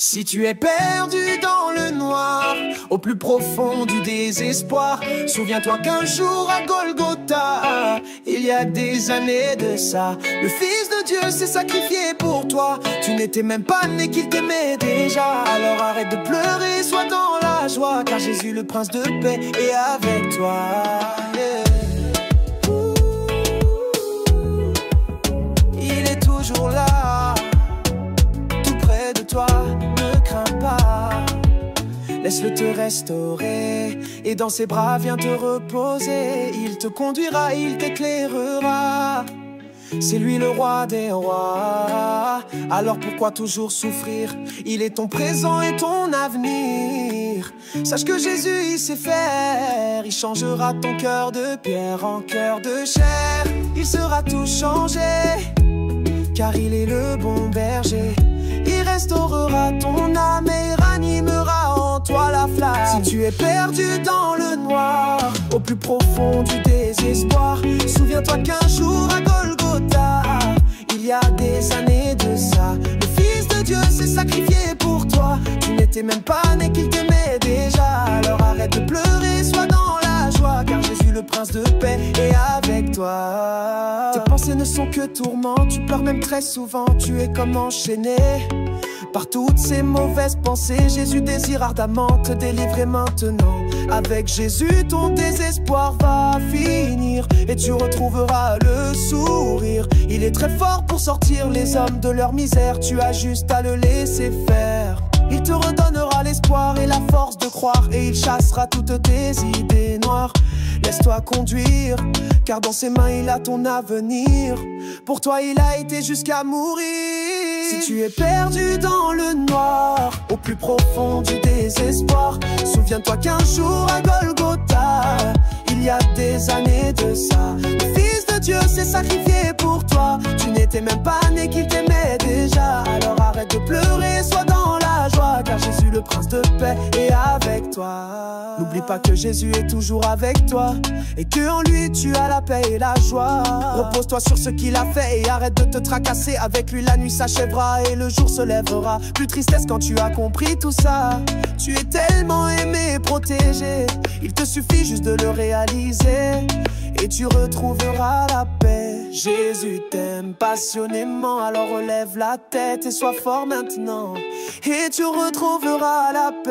Si tu es perdu dans le noir, au plus profond du désespoir, souviens-toi qu'un jour à Golgotha, il y a des années de ça, le Fils de Dieu s'est sacrifié pour toi. Tu n'étais même pas né qu'il t'aimait déjà. Alors arrête de pleurer, sois dans la joie, car Jésus le Prince de paix est avec toi. Il est toujours là, tout près de toi, ne crains pas. Laisse-le te restaurer, et dans ses bras viens te reposer. Il te conduira, il t'éclairera. C'est lui le roi des rois. Alors pourquoi toujours souffrir? Il est ton présent et ton avenir. Sache que Jésus il sait faire. Il changera ton cœur de pierre en cœur de chair. Il sera tout changé, car il est le bon berger. Il restaurera ton âme et ranimera en toi la flamme. Si tu es perdu dans le noir, au plus profond du désespoir, souviens-toi qu'un jour à Golgotha, il y a des années de ça, le Fils de Dieu s'est sacrifié pour toi. Tu n'étais même pas né qu'il t'aimait déjà. Alors arrête de pleurer, sois dans la joie, car Jésus le Prince de paix est avec toi. Tes pensées ne sont que tourments, tu pleures même très souvent. Tu es comme enchaîné par toutes ces mauvaises pensées. Jésus désire ardemment te délivrer maintenant. Avec Jésus ton désespoir va finir, et tu retrouveras le sourire. Il est très fort pour sortir les hommes de leur misère. Tu as juste à le laisser faire. Il te redonnera l'espoir et la force de croire, et il chassera toutes tes idées noires. Laisse-toi conduire, car dans ses mains il a ton avenir. Pour toi il a été jusqu'à mourir. Si tu es perdu dans le noir, au plus profond du désespoir, souviens-toi qu'un jour à Golgotha, il y a des années de ça, le Fils de Dieu s'est sacrifié pour toi. Tu n'étais même pas né qu'il t'aimait déjà. Alors arrête de pleurer, sois dans la joie, car Jésus le Prince de paix est avec toi. N'oublie pas que Jésus est toujours avec toi, et que en lui tu as la paix et la joie. Repose-toi sur ce qu'il a fait et arrête de te tracasser. Avec lui la nuit s'achèvera et le jour se lèvera. Plus de tristesse quand tu as compris tout ça. Tu es tellement aimé et protégé, il te suffit juste de le réaliser, et tu retrouveras la paix. Jésus t'aime passionnément, alors relève la tête et sois fort maintenant, et tu retrouveras la paix.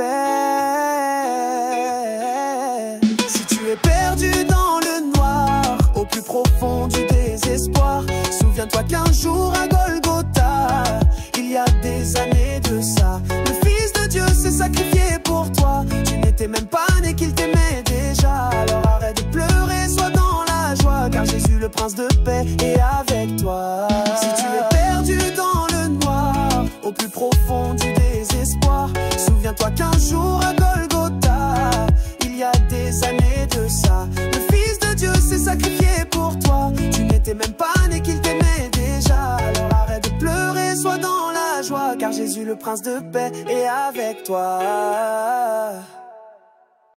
Si tu es perdu dans le noir, au plus profond du désespoir, souviens-toi qu'un jour à Golgotha, il y a des années de ça, le Fils de Dieu s'est sacrifié pour toi. Tu n'étais même pas né qu'il t'aimait déjà. Alors arrête de pleurer, sois dans la joie, car Jésus le Prince de paix est avec toi. Si tu es perdu dans le noir, au plus profond du désespoir, souviens-toi qu'un jour à Golgotha, il y a des années de ça, le Fils de Dieu s'est sacrifié pour toi. Tu n'étais même pas né qu'il t'aimait déjà. Alors arrête de pleurer, sois dans la joie, car Jésus le Prince de paix est avec toi.